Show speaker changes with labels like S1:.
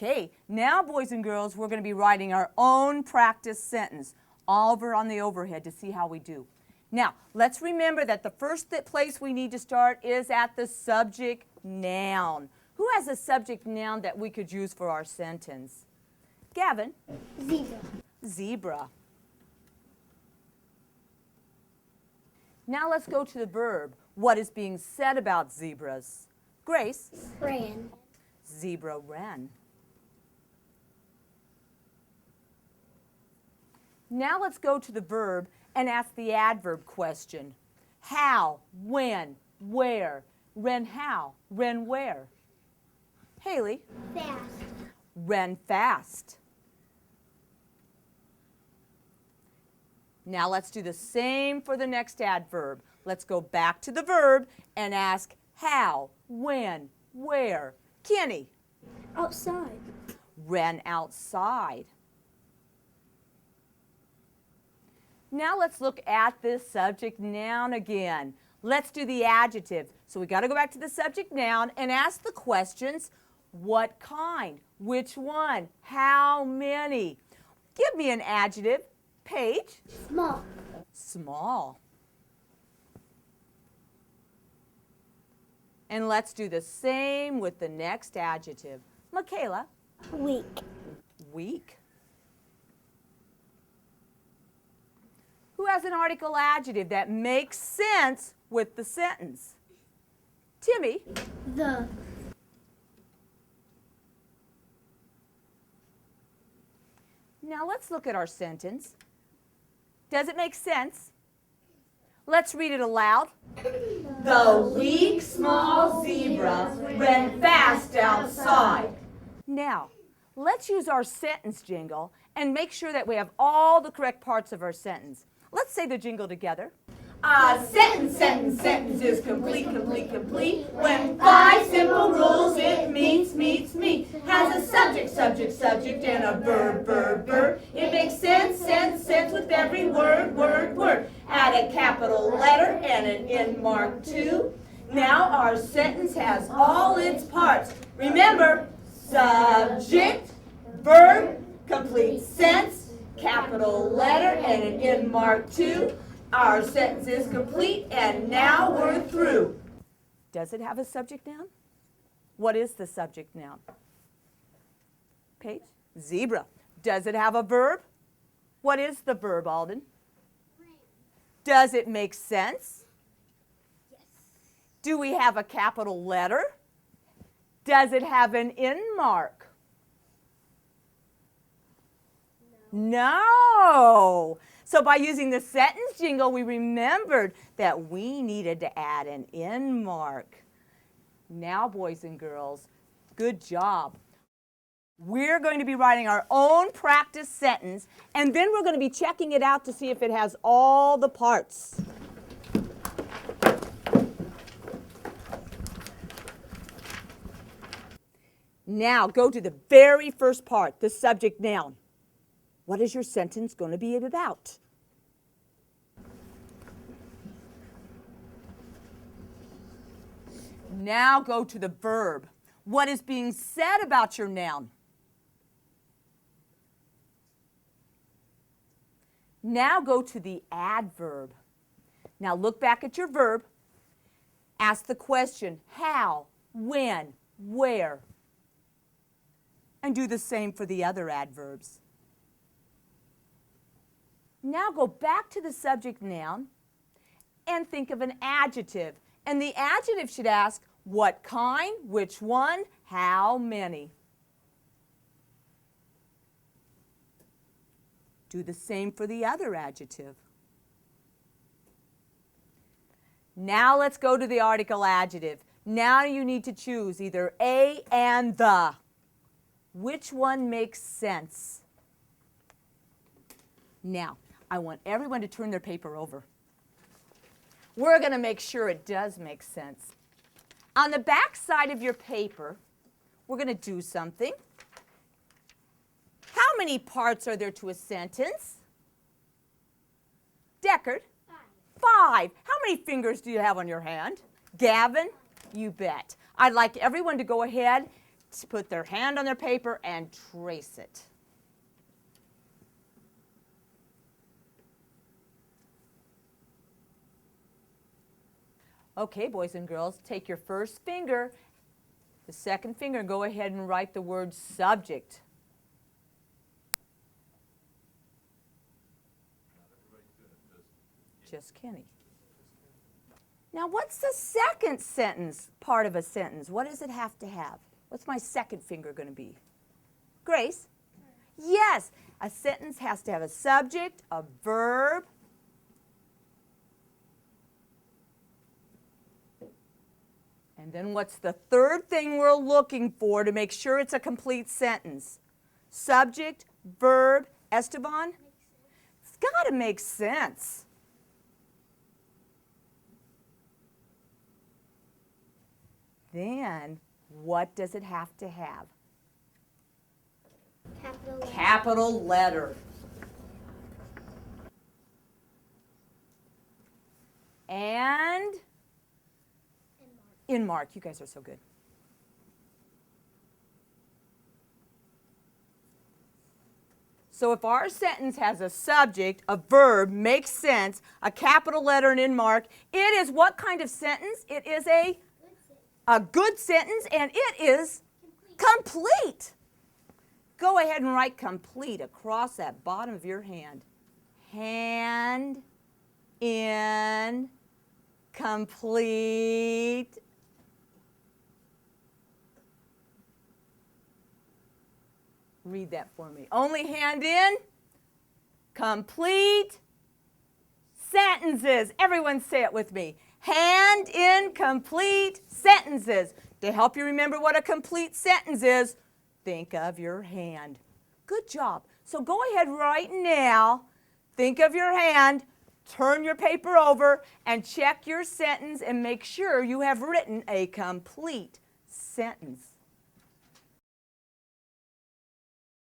S1: Okay, now boys and girls, we're going to be writing our own practice sentence all over on the overhead to see how we do. Now, let's remember that the first place we need to start is at the subject noun. Who has a subject noun that we could use for our sentence? Gavin?
S2: Zebra.
S1: Zebra. Now let's go to the verb. What is being said about zebras? Grace?
S2: Ran.
S1: Zebra ran. Now let's go to the verb and ask the adverb question. How, when, where, ran how, ran where? Haley?
S2: Fast.
S1: Ran fast. Now let's do the same for the next adverb. Let's go back to the verb and ask how, when, where? Kenny?
S2: Outside.
S1: Ran outside. Now let's look at this subject noun again. Let's do the adjective. So we got to go back to the subject noun and ask the questions. What kind? Which one? How many? Give me an adjective. Paige?
S2: Small.
S1: Small. And let's do the same with the next adjective. Michaela?
S2: Weak.
S1: Weak. Who has an article adjective that makes sense with the sentence? Timmy?
S2: The.
S1: Now let's look at our sentence. Does it make sense? Let's read it aloud. The weak, small zebra ran fast outside. Now, let's use our sentence jingle and make sure that we have all the correct parts of our sentence. Let's say the jingle together. A sentence is complete, when 5 simple rules it meets. Has a subject, and a verb. It makes sense with every word. Add a capital letter and an end mark too. Now our sentence has all its parts. Remember, subject, verb, complete sense, capital letter and an end mark too. Our sentence is complete, and now we're through. Does it have a subject noun? What is the subject noun? Paige? Zebra. Does it have a verb? What is the verb, Alden? Does it make sense?
S2: Yes.
S1: Do we have a capital letter? Does it have an end mark? No. So by using the sentence jingle, we remembered that we needed to add an end mark. Now, boys and girls, good job. We're going to be writing our own practice sentence, and then we're going to be checking it out to see if it has all the parts. Now, go to the very first part, the subject noun. What is your sentence going to be about? Now go to the verb. What is being said about your noun? Now go to the adverb. Now look back at your verb. Ask the question, how, when, where? And do the same for the other adverbs. Now go back to the subject noun and think of an adjective. And the adjective should ask, what kind, which one, how many? Do the same for the other adjective. Now let's go to the article adjective. Now you need to choose either a and the. Which one makes sense? Now, I want everyone to turn their paper over. We're going to make sure it does make sense. On the back side of your paper, we're going to do something. How many parts are there to a sentence? Deckard? 5. How many fingers do you have on your hand? Gavin? You bet. I'd like everyone to go ahead put their hand on their paper and trace it. Okay, boys and girls, take your first finger, the second finger, and go ahead and write the word subject. Just Kenny. Now, what's the second sentence part of a sentence? What does it have to have? What's my second finger going to be? Grace? Yes, a sentence has to have a subject, a verb, and then what's the third thing we're looking for to make sure it's a complete sentence? Subject, verb, Esteban? It's got to make sense. Then, what does it have to have?
S2: Capital letter.
S1: Capital letter. And in mark. You guys are so good. So if our sentence has a subject, a verb, makes sense, a capital letter, and in mark, it is what kind of sentence? It is a good sentence, and it is complete. Go ahead and write complete across that bottom of your hand. Hand in complete. Read that for me. Only hand in complete sentences. Everyone say it with me. Hand in complete sentences. To help you remember what a complete sentence is, think of your hand. Good job. So go ahead right now, think of your hand, turn your paper over, and check your sentence and make sure you have written a complete sentence.